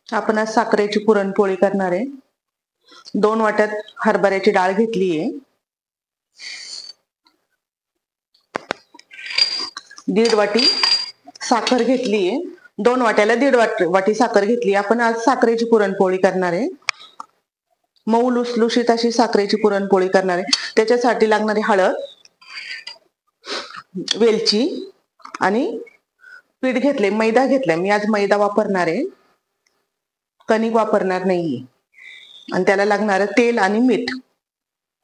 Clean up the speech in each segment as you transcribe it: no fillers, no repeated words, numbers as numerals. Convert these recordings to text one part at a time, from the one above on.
आपण आज साखरेची पुरणपोळी करणार आहे। 2 वाट्यात हरभऱ्याची डाळ घेतली आहे। 1.5 वाटी साखर घेतली आहे। 2 वाट्याला 1.5 वाटी साखर घेतली। आपण आज साखरेची पुरणपोळी करणार आहे। मऊ लुसलुशीत अशी साखरेची पुरणपोळी करणार आहे। त्याच्यासाठी लागणारी हळद, वेलची आणि पीठ घेतले, मैदा घेतलाय। मी आज मैदा वापरणार आहे, कणिक वापरणार नाहीये। आणि त्याला लागणार तेल आणि मीठ।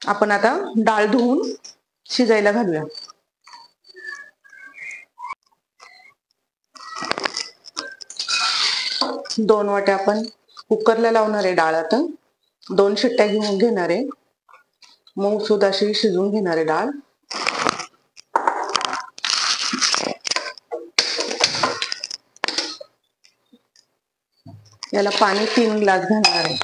आपण आता डाळ धुवून शिजायला घालूया। दोन वाट्या आपण कुकरला लावणार आहे डाळ। आता 2 शिट्ट्या घेऊन घेणार आहे। मऊसूद अशी शिजवून घेणार आहे डाळ। याला पाणी 3 ग्लास घालणार आहे।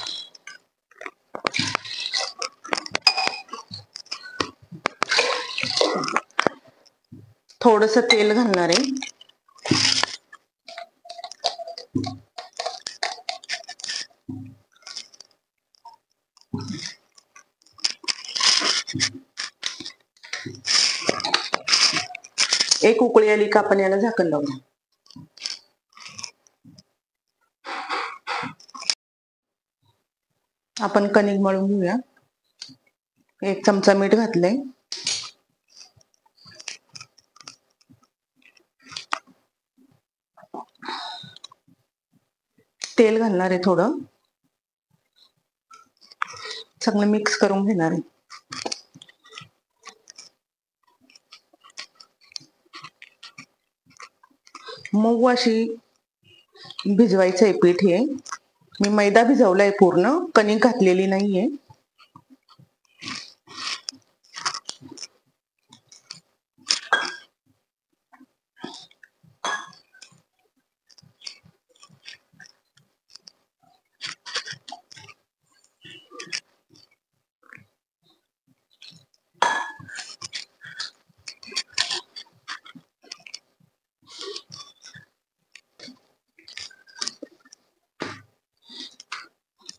थोडस तेल घालणार आहे। एक उकळी आली का आपण याला झाकण लावूया। आपण कणिक मळून घेऊया। 1 चमचा मीठ घातले। तेल घालणार आहे थोडं। चांगलं मिक्स करून घेणार आहे। मऊ अशी भिजवायचं आहे पीठ हे। मी मैदा भिजवलाय पूर्ण, कणिक घातलेली नाहीये।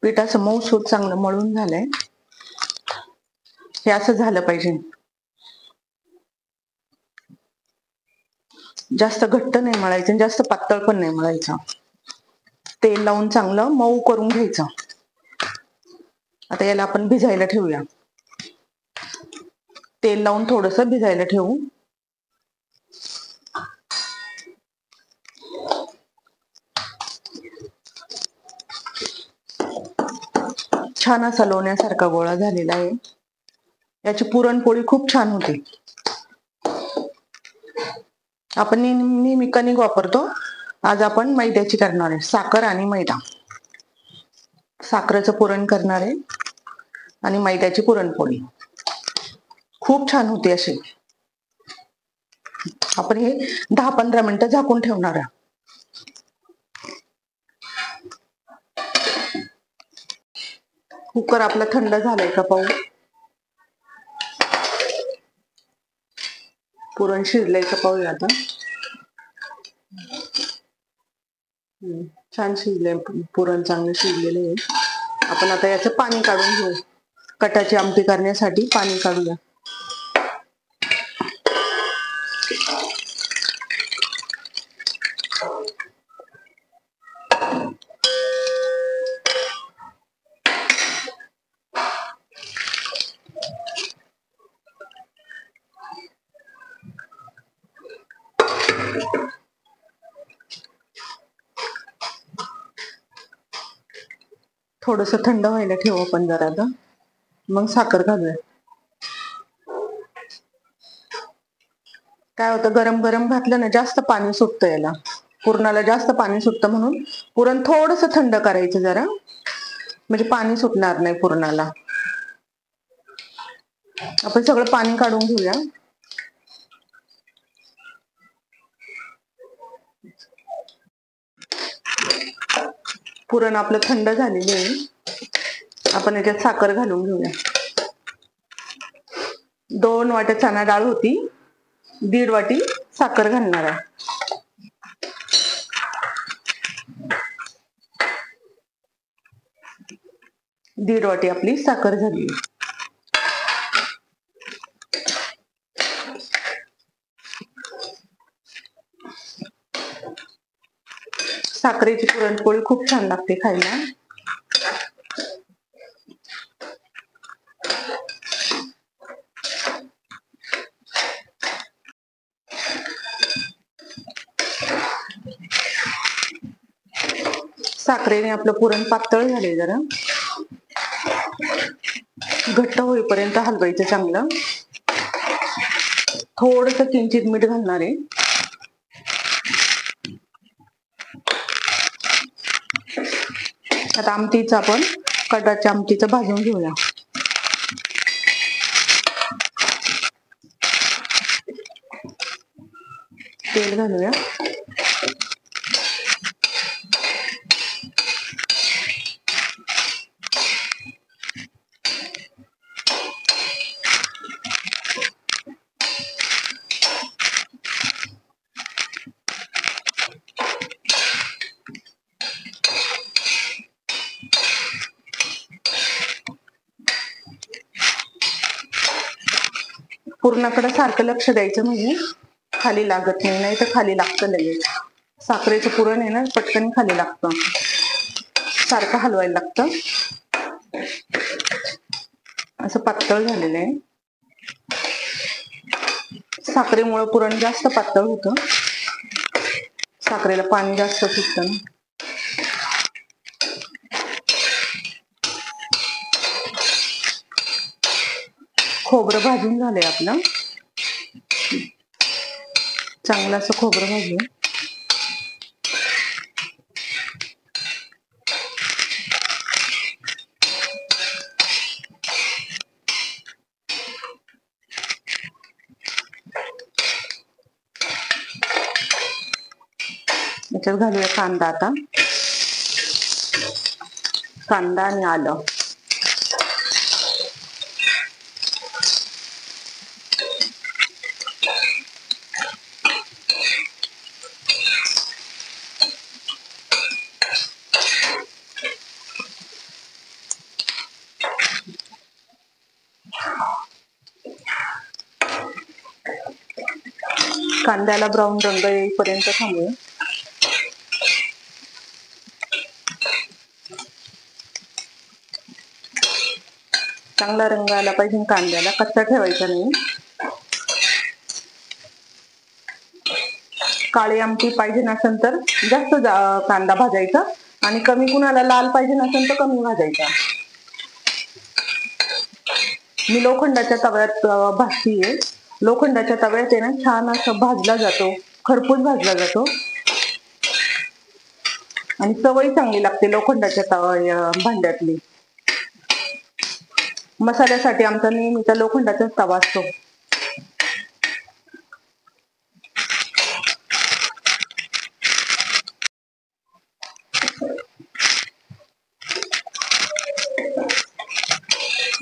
पीठ असं मऊसूत चांगलं मळून झालंय। हे असं झालं पाहिजे। जास्त घट्ट नाही मळायचं, जास्त पातळ पण नाही मळायचं। तेल लावून चांगलं मऊ करून घ्यायचं। आता याला आपण भिजायला ठेवूया। तेल लावून थोडस भिजायला ठेवू। छान असा लोण्यासारखा गोळा झालेला आहे। याची पुरणपोळी खूप छान होते। आपण नेहमी कणिक वापरतो, आज आपण मैद्याची करणार आहे। साखर आणि मैदा। साखरेचं पुरण करणार आहे आणि मैद्याची पुरणपोळी खूप छान होते अशी। आपण हे 10-15 मिनिटं झाकून ठेवणार आहे। कुकर आपला थंड झालाय का पाहू। पुरण शिजलंय का पाहूया आता। छान शिजलंय पुरण, चांगलं शिजलेलं आहे। आपण आता याचं पाणी काढून घेऊ। कटाची आमटी करण्यासाठी पाणी काढूया। थोडस थंड व्हायला ठेवू आपण जरा, आता मग साखर घालूया। काय होतं, गरम गरम घातलं ना जास्त पाणी सुटतं, याला पुरणाला जास्त पाणी सुटतं। म्हणून पुरण थोडस थंड करायचं जरा, म्हणजे पाणी सुटणार नाही पुरणाला। आपण सगळं पाणी काढून घेऊया। पुरण आपलं थंड झालेलं आहे। आपण याच्यात साखर घालून घेऊया। 2 वाट्या चणा डाळ होती, 1.5 वाटी साखर घालणार आहे। दीड वाटी आपली साखर झाली. साखरेची पुरणपोळी खूप छान लागते खायला. साखरेने आपलं पुरण पातळ झाले, जरा घट्ट होईपर्यंत हलवायचं चांगलं. थोडस किंचित मीठ घालणार आहे. आता आमटीचं आपण कटाच्या आमटीचं भाजून घेऊया. तेल घालूया. पुरणाकडे सारखं लक्ष द्यायचं, म्हणजे खाली लागत नाही, नाही तर खाली लागतं लगेच. साखरेचं पुरण आहे ना, पटकन खाली लागतं. सारखं हलवायला लागतं. असं पातळ झालेलं आहे. साखरेमुळे पुरण जास्त पातळ होतं. साखरेला पाणी जास्त सुटतं ना. खोबरं भाजून झालंय आपलं. चांगलं असं खोबरं भाजलं. याच्यात घालूया कांदा. आता कांदा आणि आलं. कांद्याला ब्राऊन रंग येईपर्यंत थांबूया. चांगला रंग आला पाहिजे कांद्याला, कच्चा ठेवायचा नाही. काळी आमटी पाहिजे नसेल तर जास्त कांदा भाजायचा, आणि कमी कुणाला लाल पाहिजे नसेल तर कमी भाजायचा. मी लोखंडाच्या तव्यात भाजतीये. लोखंडाच्या तव्यात आहे ना, छान असं भाजला जातो, खरपूस भाजला जातो, आणि चवही चांगली लागते लोखंडाच्या भांड्यातली. मसाल्यासाठी आमचा नेहमीचा लोखंडाचा तवा असतो.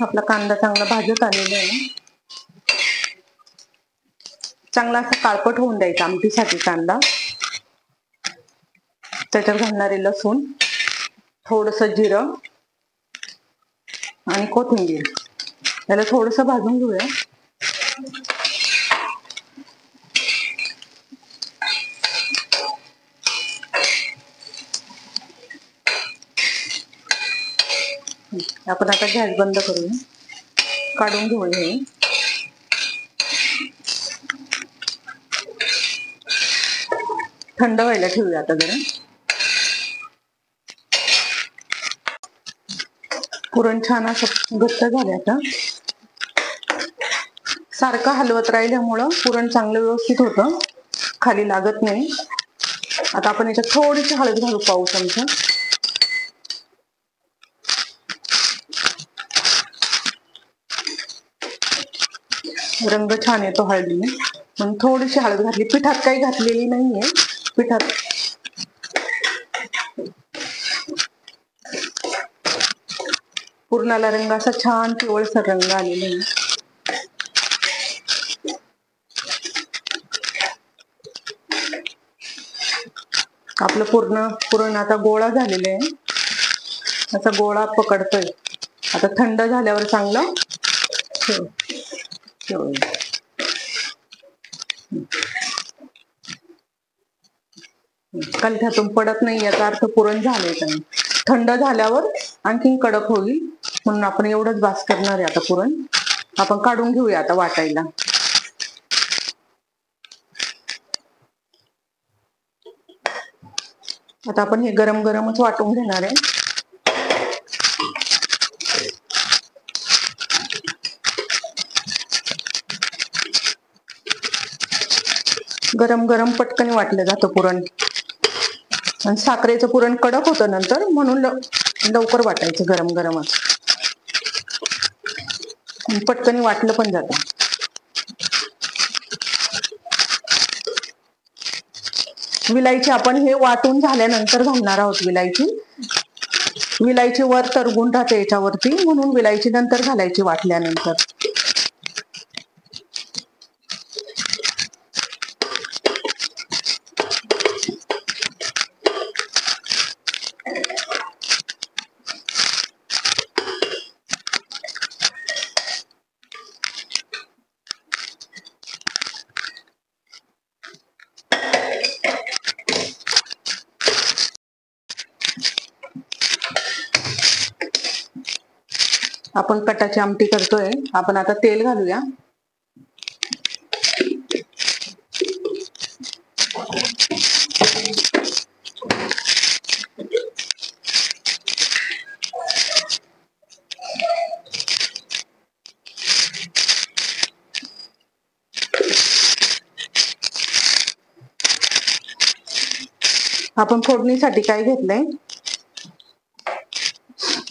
आपला कांदा चांगला भाजत आलेला आहे. चांगला असा काळपट होऊन द्यायचा आमटीसाठी कांदा. त्याच्यात घालणारे लसूण, थोडस जिरं आणि कोथिंबीर. याला थोडस भाजून घेऊया. आपण आता गॅस बंद करूया. काढून घेऊया हे. थंड व्हायला ठेवूया आता जरा. पुरण छान असं घट्ट झालं. आता सारखं हलवत राहिल्यामुळं पुरण चांगलं व्यवस्थित होतं, खाली लागत नाही. आता आपण याच्यात थोडीशी हळद घालू, पाऊ चमचा. रंग छान येतो हळदीने, म्हणून थोडीशी हळद घातली. पिठात काही घातलेली नाहीये. पिठात पुरणाला रंग असा छान पिवळसर रंग आलेला आहे. आपलं पुरण आता गोळा झालेलं आहे. असा गोळा पकडतोय. आता थंड झाल्यावर चांगलं कणठ्यातून पडत नाही याचा अर्थ पुरण झालंय का नाही. थंड झाल्यावर आणखीन कडक होईल म्हणून आपण एवढंच बास करणार आहे. आता पुरण आपण काढून घेऊया आता वाटायला. आता आपण हे गरम गरमच वाटून घेणार आहे. गरम गरम पटकन वाटलं जातं पुरण आणि साखरेचं पुरण कडक होतं नंतर म्हणून लवकर वाटायचं गरम गरमच. पटकन वाटलं पण जातं. विलायची आपण हे वाटून झाल्यानंतर घालणार आहोत. विलायची वर तरगुंड राहते याच्यावरती म्हणून विलायची नंतर घालायची वाटल्यानंतर. आपण कटाची आमटी करतोय. आपण आता तेल घालूया. आपण फोडणीसाठी काय घेतलंय,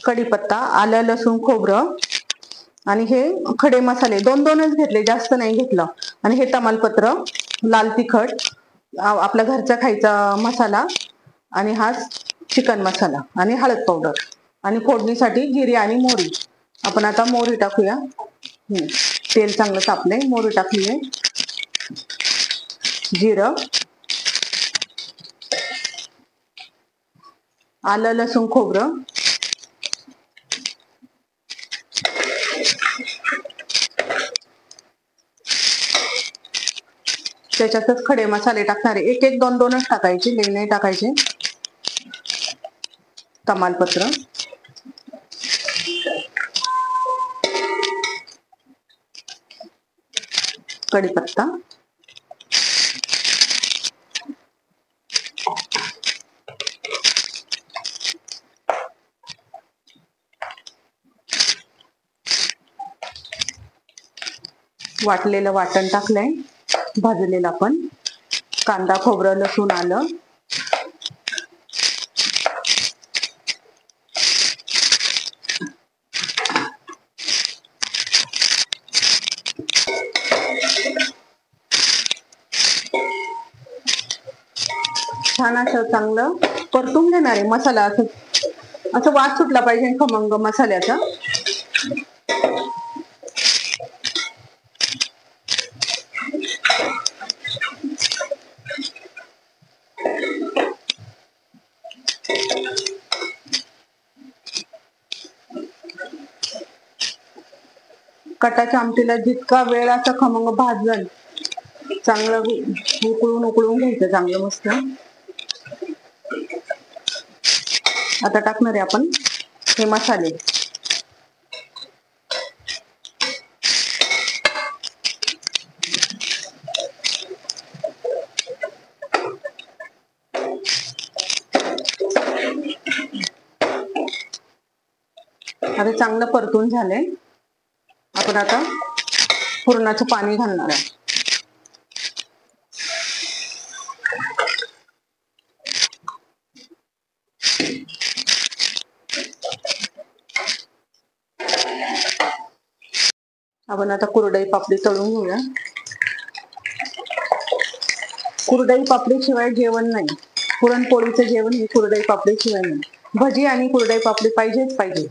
कढीपत्ता, आलं, लसूण, खोबरं आणि हे खडे मसाले दोनच घेतले, जास्त नाही घेतलं. आणि हे तमालपत्र, लाल तिखट, आपला घरचा खायचा मसाला आणि हा चिकन मसाला आणि हळद पावडर आणि फोडणीसाठी जिरे आणि मोहरी. आपण आता मोहरी टाकूया. तेल चांगलं तापलंय, मोहरी टाकूया. जिरं, आलं, लसूण, खोबरं, त्याच्यातच खडे मसाले टाकणारे, एक दोनच टाकायचे, लई नाही टाकायचे. तमालपत्र, कढीपत्ता, वाटलेलं वाटण टाकलंय, भाजलेलं आपण कांदा, खोबरं, लसूण, आलं, छान असं चांगलं परतून घेणार आहे. मसाला असं वास सुटला पाहिजे खमंग मसाल्याचा. कटाच्या आमटीला जितका वेळ असा खमंग भाजल चांगलं उकळून घ्यायचं चांगलं मस्त. आता टाकणार आहे आपण हे मसाले. आता चांगलं परतून झालंय. आपण आता पुरणाचं पाणी घालणार आहे. आपण आता कुरडई पापडी तळून घेऊया. कुरडई पापडी शिवाय जेवण नाही. पुरणपोळीचं जेवण हे कुरडई पापडी शिवाय नाही. भजी आणि कुरडई पापडी पाहिजेच पाहिजे.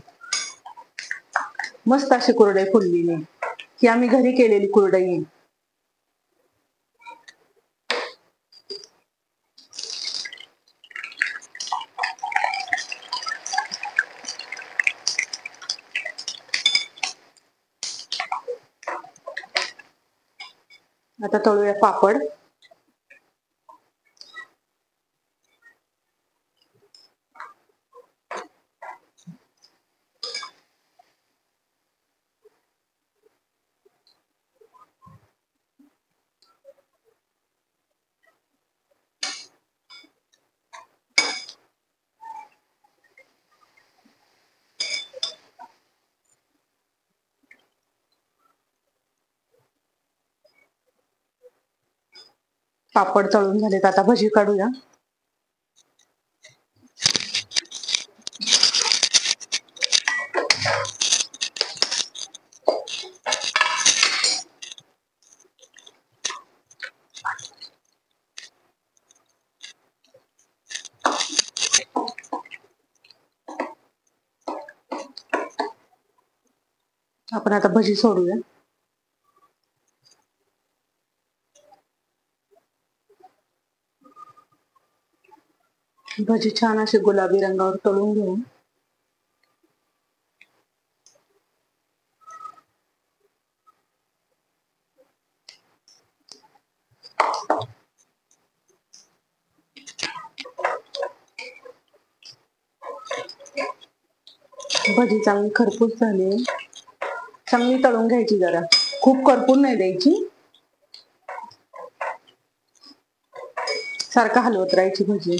मस्त अशी कुरडई फुललेली ही आम्ही घरी केलेली कुरडई. आता तळूया पापड. पापड तळून झालेत, आता भजी काढूया. आपण आता भजी सोडूया. भजी छान असे गुलाबी रंगावर तळून घेऊन भजी चांगली खरपूस झाली, चांगली तळून घ्यायची, जरा खूप करपून नाही द्यायची, सारखं हलवत राहायची भजी.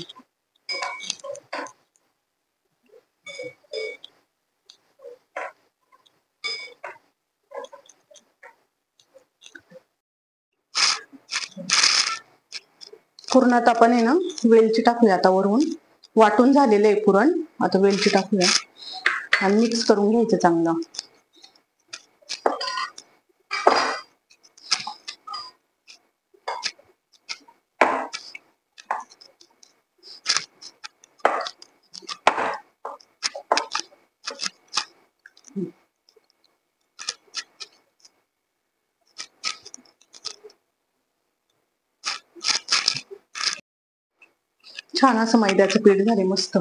पुरणात आपण आहे ना वेलची टाकूया आता वरून. वाटून झालेलं आहे पुरण, आता वेलची टाकूया आणि मिक्स करून घ्यायचं चांगलं. छान असं मैद्याचं पीठ झाले मस्त.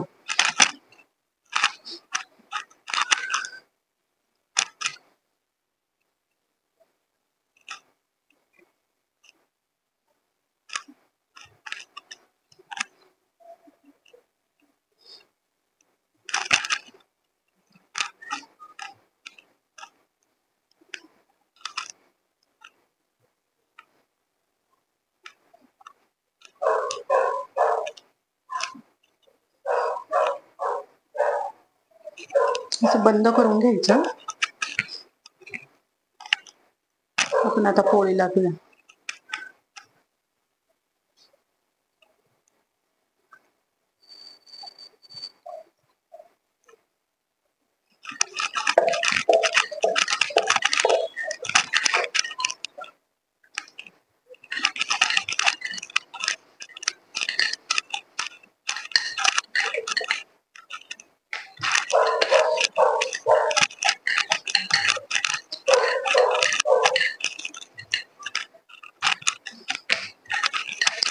असं बंद करून घ्यायचं. आपण आता पोळी लाटूया.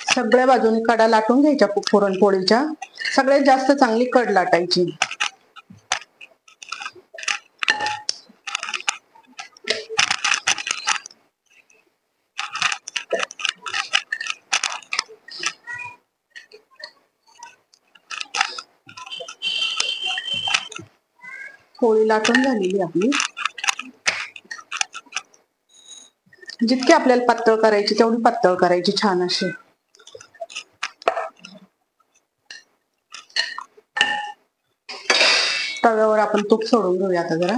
सगळ्या बाजूनी कडा लाटून घ्यायच्या पुरणपोळीच्या. सगळ्यात जास्त चांगली कड लाटायची. पोळी लाटून झालेली आपली. जितकी आपल्याला पातळ करायची तेवढी पातळ करायची, छान अशी. तव्यावर आपण तूप सोडून घेऊया आता जरा.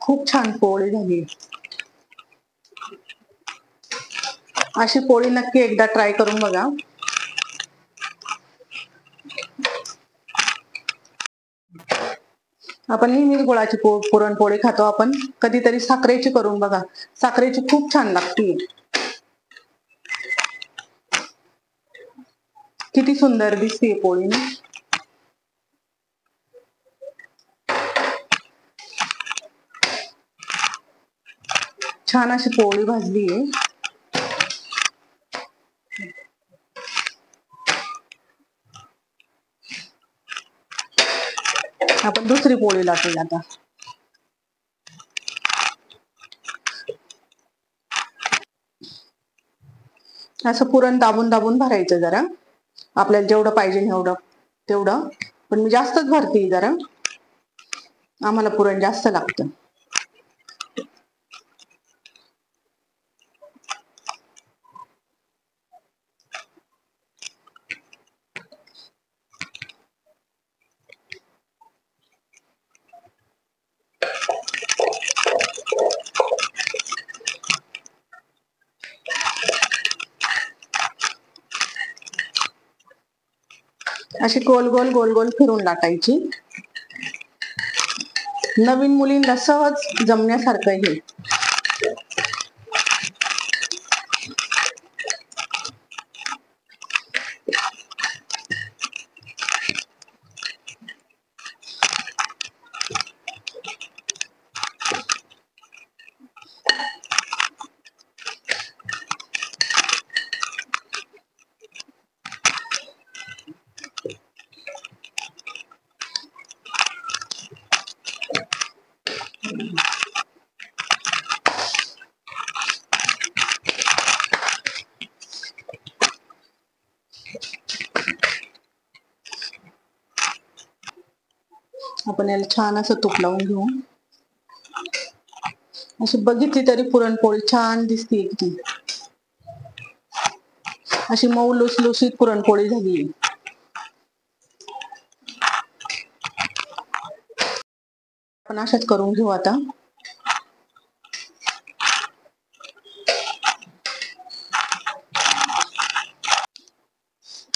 खूप छान पोळी झाली. अशी पोळी नक्की एकदा ट्राय करून बघा. आपण नेहमीच गुळाची पुरणपोळी खातो, आपण कधीतरी साखरेची करून बघा. साखरेची खूप छान लागते. किती सुंदर दिसते पोळी ना. छान अशी पोळी भाजली आहे. आपण दुसरी पोळी लाटूया आता. असं पुरण दाबून दाबून भरायचं जरा, आपल्याला जेवढं पाहिजे तेवढं. पण मी जास्तच भरते जरा, आम्हाला पुरण जास्त लागतं. अशी गोल गोल गोल गोल फिरून लाटायची. नवीन मुलींना सहज जमण्यासारखं हे. आपण याला छान असं तूप लावून घेऊ. अशी बघितली तरी पुरणपोळी छान दिसते एकदम. अशी मऊ लुसलुशीत पुरणपोळी झाली. आपण अशाच करून घेऊ आता.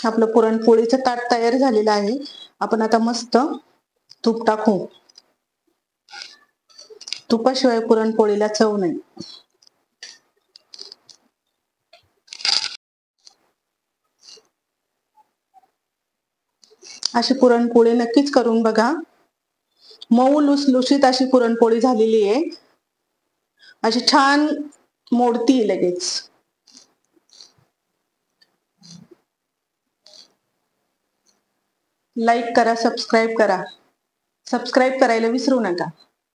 आपलं पुरणपोळीचं ताट तयार झालेलं आहे. आपण आता मस्त तूप टाकू. तुपाशिवाय पुरणपोळीला चव नाही. अशी पुरणपोळी नक्कीच करून बघा. मऊ लुसलुशीत अशी पुरणपोळी झालेली आहे. अशी छान मोडती लगेच. लाईक करा, सबस्क्राईब करा. सबस्क्राईब करायला विसरू नका.